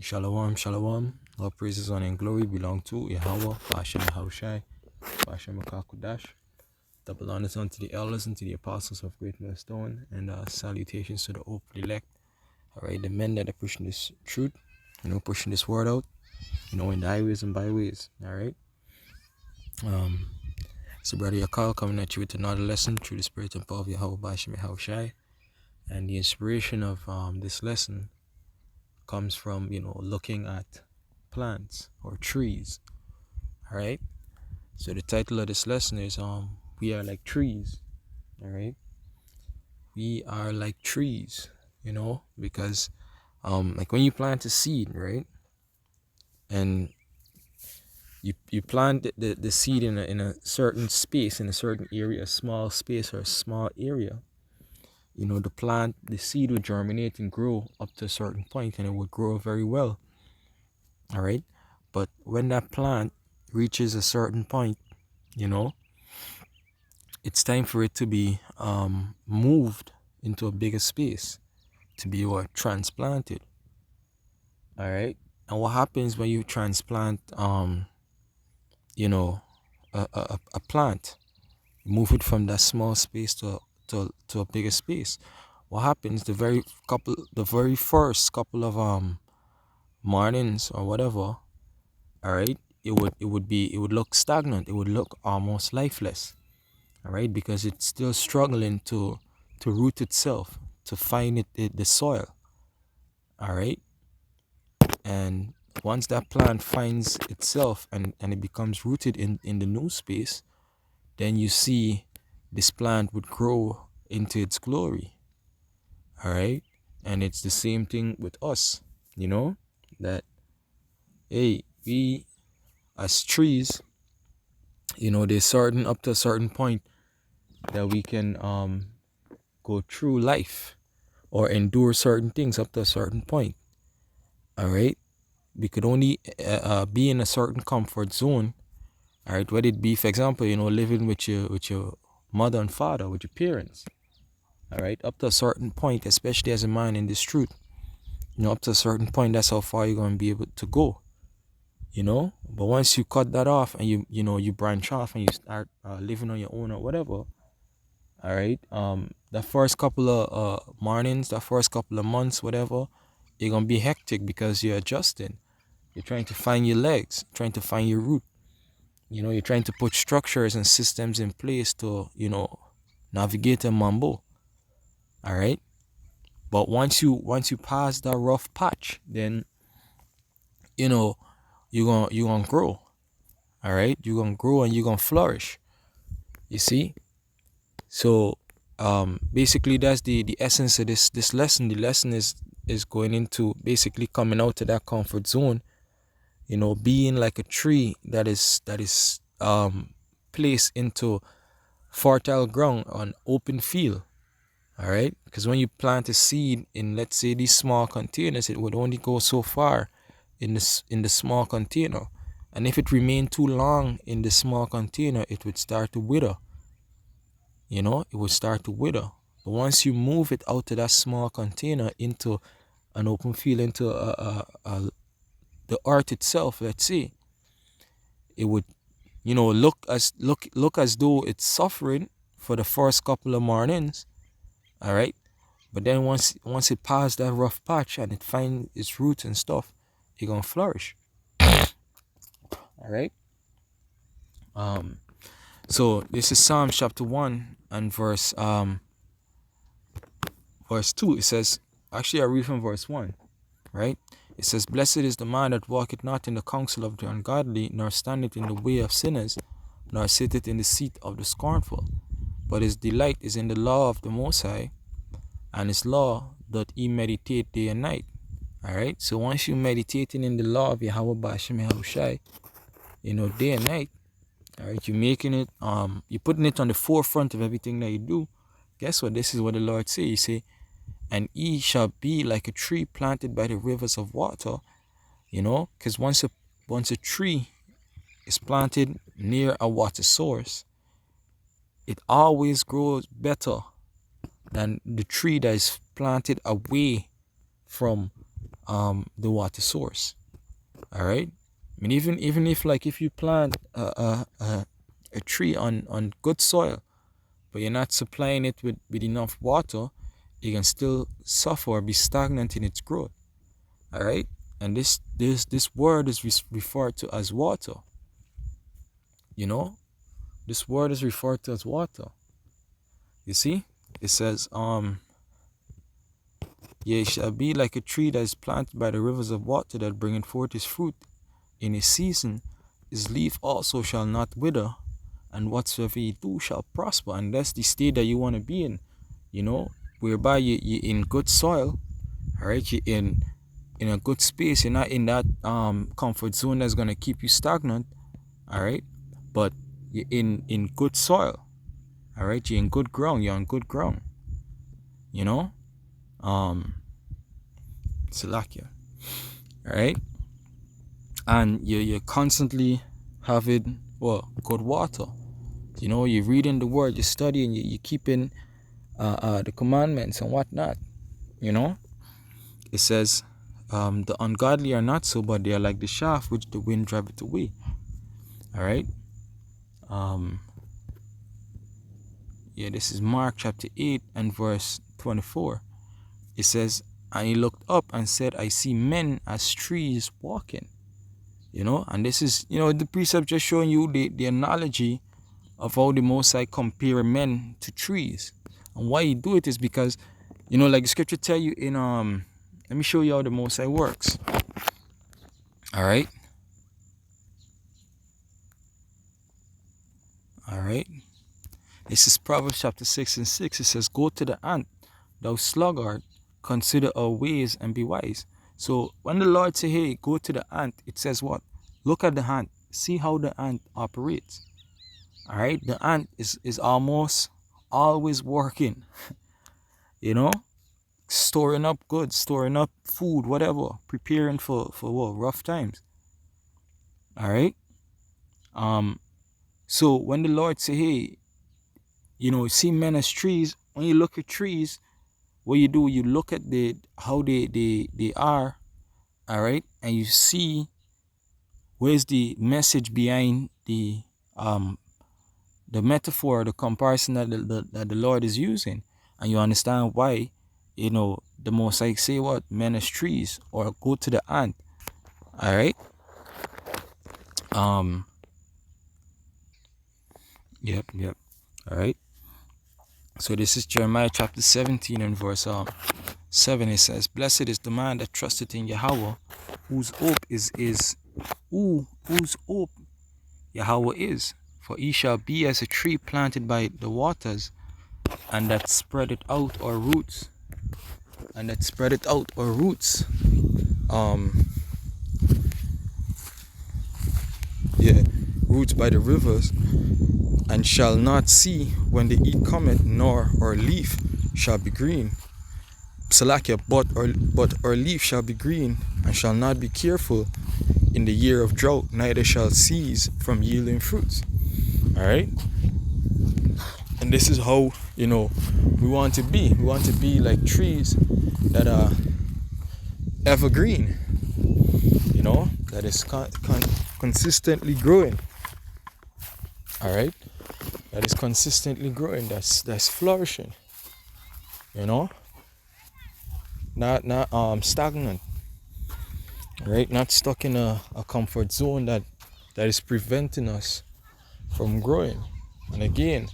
Shalom, shalom. All praises, honor, and glory belong to Yahweh, Bashem Yahushai, Bashem Makakudash. Double honors unto the elders and to the apostles of Great Millstone, and salutations to the hopefully elect. All right, the men that are pushing this truth, pushing this word out, in the highways and byways. All right. Um, so brother Yakal coming at you with another lesson through the spirit and power of Yahweh, Bashem Yahushai, and the inspiration of this lesson comes from looking at plants or trees. All right. So the title of this lesson is we are like trees. All right. We are like trees, because like when you plant a seed, right? And you plant the seed in a certain space, in a certain area, a small space or a small area. The seed would germinate and grow up to a certain point, and it would grow very well. All right. But when that plant reaches a certain point, you know, it's time for it to be moved into a bigger space, to be transplanted. All right. And what happens when you transplant a plant, move it from that small space to a bigger space? What happens the very first couple of mornings or whatever, all right, it would look stagnant, it would look almost lifeless. All right, because it's still struggling to root itself, to find the soil. All right. And once that plant finds itself and it becomes rooted in the new space, then you see this plant would grow into its glory. All right. And it's the same thing with us, that, hey, we as trees, there's certain up to a certain point that we can go through life or endure certain things up to a certain point. All right. We could only be in a certain comfort zone. All right. Whether it be, for example, living with your mother and father, with your parents. All right. Up to a certain point, especially as a man in this truth, up to a certain point, that's how far you're going to be able to go. But once you cut that off and you branch off and you start living on your own or whatever. All right. The first couple of mornings, the first couple of months, whatever, you're gonna be hectic because you're adjusting. You're trying to find your legs, trying to find your root. You're trying to put structures and systems in place to, navigate a mambo. All right. But once you pass that rough patch, then you're gonna grow. All right. You're gonna grow and you're gonna flourish. You see. So basically that's the essence of this lesson. The lesson is going into basically coming out of that comfort zone, being like a tree that is placed into fertile ground on open field. All right, because when you plant a seed in, let's say, these small containers, it would only go so far in the small container, and if it remained too long in the small container, it would start to wither. It would start to wither. But once you move it out of that small container into an open field, into the earth itself, let's say, it would, look as though it's suffering for the first couple of mornings. All right. But then once it passes that rough patch and it finds its roots and stuff, it's gonna flourish. All right. So this is Psalms chapter 1 and verse 2. It says, actually I read from verse 1, right? It says, "Blessed is the man that walketh not in the counsel of the ungodly, nor standeth in the way of sinners, nor sitteth in the seat of the scornful. But his delight is in the law of the Most High, and his law doth he meditate day and night." All right. So once you're meditating in the law of Yahweh Bashem Yahushai, day and night, all right, you're making it, you're putting it on the forefront of everything that you do. Guess what? This is what the Lord says. He say, "And ye shall be like a tree planted by the rivers of water." Because once a tree is planted near a water source, it always grows better than the tree that is planted away from the water source. All right. I mean, even if like if you plant a tree on good soil, but you're not supplying it with enough water, it can still suffer or be stagnant in its growth. All right. And this word is referred to as water. You know, this word is referred to as water. You see, it says, "Yea, it shall be like a tree that is planted by the rivers of water, that bringeth forth his fruit in his season. His leaf also shall not wither, and whatsoever he do shall prosper." And that's the state that you want to be in, you know, whereby you're in good soil, all right? You're in a good space. You're not in that comfort zone that's gonna keep you stagnant, all right? But you're in good soil, all right? You're in good ground. You're on good ground, you know. Salakia, all right? And you're constantly having, well, good water. You know, you're reading the word, you're studying, you're keeping the commandments and whatnot. You know, it says, the ungodly are not so, but they are like the shaft which the wind driveth away. All right. Yeah, this is Mark chapter 8 and verse 24. It says, "And he looked up and said, I see men as trees walking." You know, and this is, you know, the precept just showing you the analogy of how the Most High compare men to trees. And why he do it is because, you know, like the scripture tell you in let me show you how the Most High works. All right. All right. This is Proverbs chapter 6 and 6. It says, "Go to the ant, thou sluggard, consider our ways and be wise." So when the Lord say, hey, go to the ant, it says what? Look at the ant. See how the ant operates. All right. The ant is almost always working, you know, storing up goods, storing up food, whatever, preparing for what? Rough times. All right. So when the Lord say, hey, you know, see men as trees, when you look at trees, what you do, you look at how they are, all right, and you see where's the message behind the metaphor, the comparison that the Lord is using, and you understand why, you know, the Most High say what? Men as trees, or go to the ant. All right. Yep. All right. So this is Jeremiah chapter 17 and verse 7. It says, "Blessed is the man that trusteth in Yahweh, whose hope whose hope Yahweh is. For he shall be as a tree planted by the waters, and that spreadeth out or roots. Roots by the rivers, and shall not see when the heat cometh, nor or leaf shall be green." Salakia, but or leaf shall be green, and shall not be careful in the year of drought, neither shall cease from yielding fruits. All right. And this is how, you know, we want to be. We want to be like trees that are evergreen, you know, that is consistently growing. All right. That is consistently growing. That's flourishing. You know, not stagnant. Right. Not stuck in a comfort zone that is preventing us from growing. And again,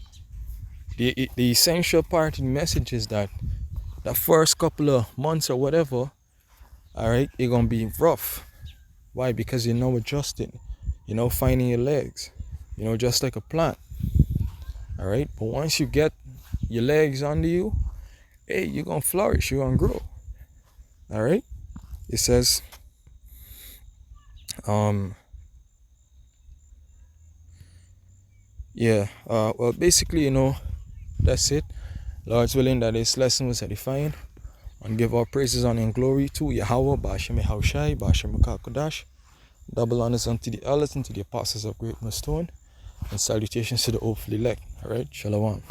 the essential part in the message is that the first couple of months or whatever, all right, it's gonna be rough. Why? Because you're now adjusting, you know, finding your legs, you know, just like a plant. All right. But once you get your legs under you, hey, you're gonna flourish, you're gonna grow. All right. It says, well, basically, you know, that's it. Lord's willing that this lesson was edifying, and give our praises, honor, and glory to Yahweh, Ba'ashem Yahushai, Ba'ashem Kodash. Double honors unto the elders and to the apostles of Great Millstone, and salutations to the hopefully elect. All right, Shalom.